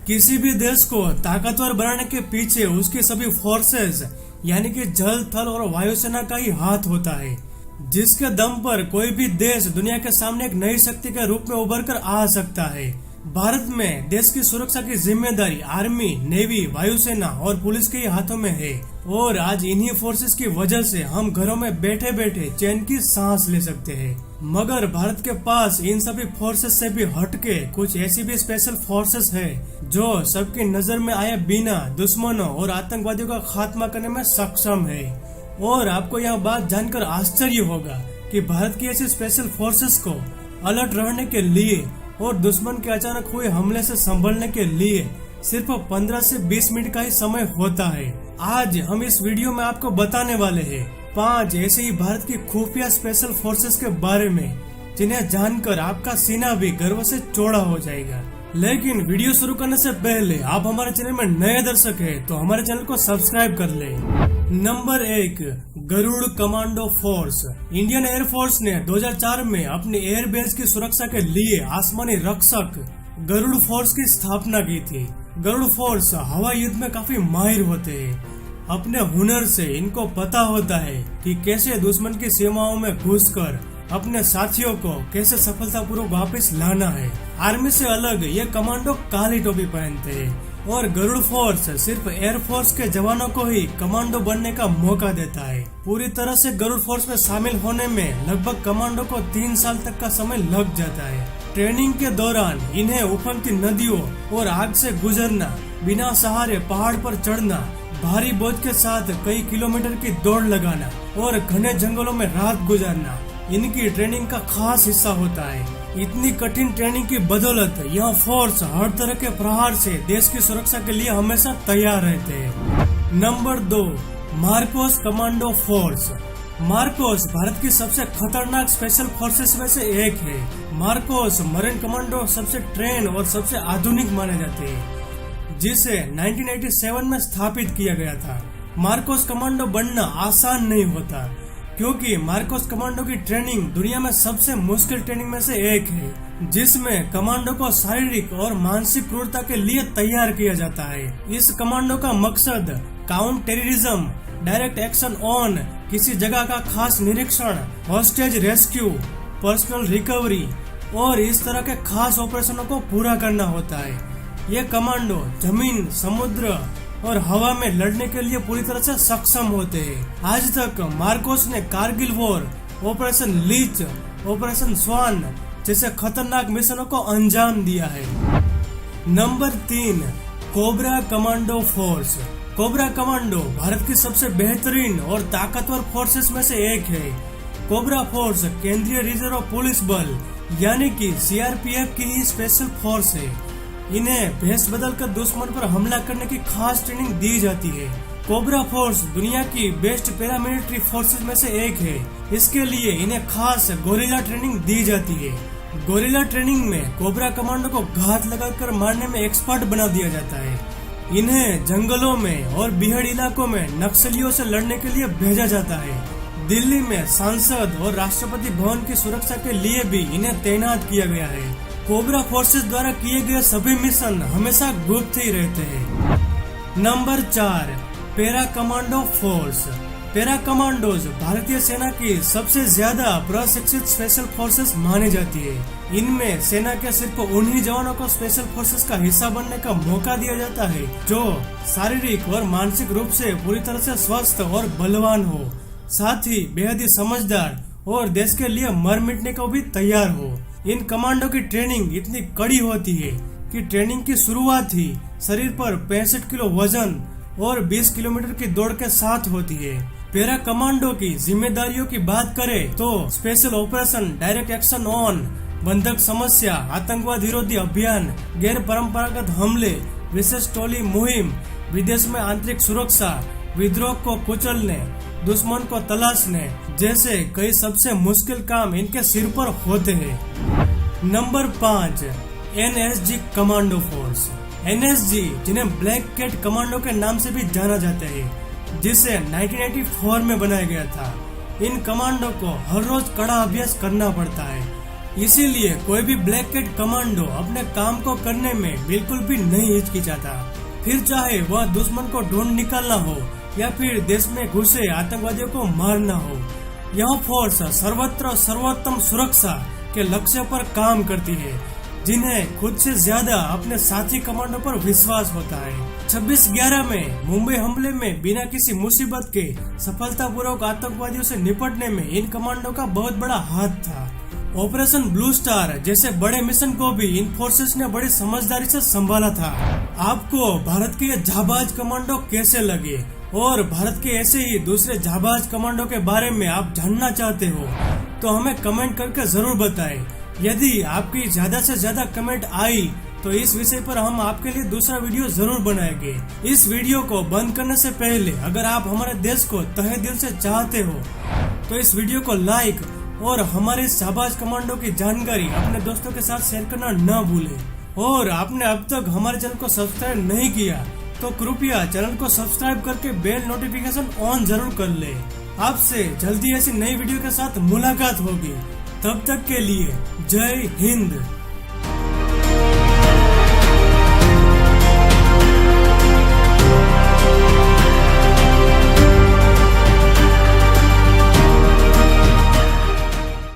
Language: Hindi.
किसी भी देश को ताकतवर बनाने के पीछे उसकी सभी फोर्सेस यानी कि जल, थल और वायुसेना का ही हाथ होता है, जिसके दम पर कोई भी देश दुनिया के सामने एक नई शक्ति के रूप में उभर कर आ सकता है। भारत में देश की सुरक्षा की जिम्मेदारी आर्मी, नेवी, वायुसेना और पुलिस के ही हाथों में है और आज इन्हीं फोर्सेस की वजह से हम घरों में बैठे बैठे चैन की सांस ले सकते हैं। मगर भारत के पास इन सभी फोर्सेस से भी हटके कुछ ऐसी भी स्पेशल फोर्सेस है जो सबकी नजर में आए बिना दुश्मनों और आतंकवादियों का खात्मा करने में सक्षम है। और आपको यह बात जानकर आश्चर्य होगा कि भारत की ऐसी स्पेशल फोर्सेस को अलर्ट रहने के लिए और दुश्मन के अचानक हुए हमले से संभलने के लिए सिर्फ 15 से 20 मिनट का ही समय होता है। आज हम इस वीडियो में आपको बताने वाले हैं 5 ऐसे ही भारत की खुफिया स्पेशल फोर्सेस के बारे में जिन्हें जानकर आपका सीना भी गर्व से चौड़ा हो जाएगा। लेकिन वीडियो शुरू करने से पहले आप हमारे चैनल में नए दर्शक हैं तो हमारे चैनल को सब्सक्राइब कर लें। Number 1, Garud commando force. Indian air force ने 2004 में अपनी एयरबेस की सुरक्षा के लिए आसमानी रक्षक गरुड़ फोर्स की स्थापना की थी। गरुड़ फोर्स हवाई युद्ध में काफी माहिर होते हैं। अपने हुनर से इनको पता होता है कि कैसे दुश्मन की सीमाओं में घुसकर अपने साथियों को कैसे सफलतापूर्वक वापस लाना है। आर्मी से अलग ये कमांडो काली टोपी पहनते हैं और गरुड़ फोर्स सिर्फ एयरफोर्स के जवानों को ही कमांडो बनने का मौका देता है। पूरी तरह से गरुड़ फोर्स में शामिल होने में लगभग कमांडो को 3 साल तक का समय लग जाता है। ट्रेनिंग के दौरान इन्हें उफनती नदियों और आग से गुजरना, बिना सहारे पहाड़ पर चढ़ना, भारी बोझ के साथ कई किलोमीटर की दौड़ लगाना और घने जंगलों में रात गुजारना इनकी ट्रेनिंग का खास हिस्सा होता है। इतनी कठिन ट्रेनिंग की बदौलत यह फोर्स हर तरह के प्रहार से देश की सुरक्षा के लिए हमेशा तैयार रहते हैं। Number 2, Marcos commando force. Marcos Bharat की सबसे खतरनाक स्पेशल फोर्सेस में से एक है। मार्कोस मरीन कमांडो सबसे ट्रेन और सबसे आधुनिक माने जाते हैं, जिसे 1987 में स्थापित किया गया था। मार्कोस कमांडो बनना आसान नहीं होता क्योंकि मार्कोस कमांडो की ट्रेनिंग दुनिया में सबसे मुश्किल ट्रेनिंग में से एक है, जिसमें कमांडो को शारीरिक और मानसिक क्रूरता के लिए तैयार किया जाता है। इस कमांडो का मकसद counter terrorism, direct action on किसी जगह का खास निरीक्षण, हॉस्टेज रेस्क्यू, पर्सनल रिकवरी और इस तरह के खास ऑपरेशनों को पूरा करना होता है। ये कमांडो जमीन, समुद्र और हवा में लड़ने के लिए पूरी तरह से सक्षम होते हैं। आज तक मार्कोस ने Kargil war, operation Leech, operation swan जैसे खतरनाक मिशनों को अंजाम दिया है। Number 3, cobra commando force. Cobra commando Bharat की सबसे बेहतरीन और ताकतवर फोर्सेस में से एक है। कोबरा फोर्स केंद्रीय रिजर्व पुलिस बल यानी कि CRPF की ही स्पेशल फोर्स है। इन्हें भेष बदलकर दुश्मन पर हमला करने की खास ट्रेनिंग दी जाती है। कोबरा फोर्स दुनिया की बेस्ट पैरामिलिट्री फोर्सेस में से एक है। इसके लिए इन्हें खास गोरिल्ला ट्रेनिंग दी जाती है। गोरिल्ला ट्रेनिंग में कोबरा कमांडो को घात लगाकर मारने में एक्सपर्ट बना दिया जाता है। इन्हें जंगलों में और बिहड़ इलाकों में नक्सलियों से लड़ने के लिए भेजा जाता है। दिल्ली में सांसद और राष्ट्रपति भवन की सुरक्षा के लिए भी इन्हें तैनात किया गया है। कोबरा फोर्सेस द्वारा किए गए सभी मिशन हमेशा गुप्त ही रहते हैं। Number 4, para commando force. Para commandos भारतीय सेना की सबसे ज्यादा प्रशिक्षित स्पेशल फोर्सेस मानी जाती है। इनमें सेना के सिर्फ उन्हीं जवानों को स्पेशल फोर्सेस का हिस्सा बनने का मौका दिया जाता है जो शारीरिक और मानसिक रूप से पूरी तरह से स्वस्थ और बलवान हो, साथ ही बेहद ही समझदार और देश के लिए मर मिटने को भी तैयार हो। इन कमांडो की ट्रेनिंग इतनी कड़ी होती है कि ट्रेनिंग की शुरुआत ही शरीर पर 65 किलो वजन और 20 किलोमीटर की दौड़ के साथ होती है। पैरा कमांडो की जिम्मेदारियों की बात करें तो special operation, direct action on, बंधक समस्या, आतंकवाद विरोधी अभियान, गैर परंपरागत हमले, विशेष टोली मुहिम, विदेश में आंतरिक सुरक्षा, विद्रोह को कुचलने, दुश्मन को तलाशने जैसे कई सबसे मुश्किल काम इनके सिर पर होते हैं। Number 5, NSG commando force. NSG जिन्हें ब्लैक कैट कमांडो के नाम से भी जाना जाता है, जिसे 1984 में बनाया गया था। इन कमांडो को हर रोज कड़ा अभ्यास करना पड़ता है। इसीलिए कोई भी ब्लैक कैट कमांडो अपने काम को करने में बिल्कुल भी नहीं हिचकिचाता, फिर चाहे वह दुश्मन को ढूंढ निकालना हो या फिर देश में घुसे आतंकवादियों को मारना हो। यह फोर्स सर्वत्र सर्वोत्तम सुरक्षा के लक्ष्य पर काम करती है, जिन्हें खुद से ज्यादा अपने साथी कमांडो पर विश्वास होता है। 26/11 में मुंबई हमले में बिना किसी मुसीबत के सफलतापूर्वक आतंकवादियों से निपटने में इन कमांडो का बहुत बड़ा हाथ था। ऑपरेशन ब्लू स्टार जैसे बड़े मिशन को भी इन फोर्सेस ने बड़ी समझदारी से संभाला था। आपको भारत के ये जाबाज कमांडो कैसे लगे और भारत के ऐसे ही दूसरे जाबाज कमांडो के बारे में आप जानना चाहते हो तो हमें कमेंट करके जरूर बताएं। यदि आपकी ज्यादा से ज्यादा कमेंट आई तो इस विषय पर हम आपके लिए दूसरा वीडियो जरूर बनाएंगे। इस वीडियो को बंद करने से पहले अगर आप हमारे देश को तहे दिल से चाहते हो तो इस वीडियो को लाइक और हमारे जाबाज कमांडो की जानकारी अपने दोस्तों के साथ शेयर करना न भूलें। और आपने अब तक हमारे चैनल को सब्सक्राइब नहीं किया तो कृपया चैनल को सब्सक्राइब करके बेल नोटिफिकेशन ऑन जरूर कर ले। आपसे जल्दी ऐसी नई वीडियो के साथ मुलाकात होगी। तब तक के लिए जय हिंद।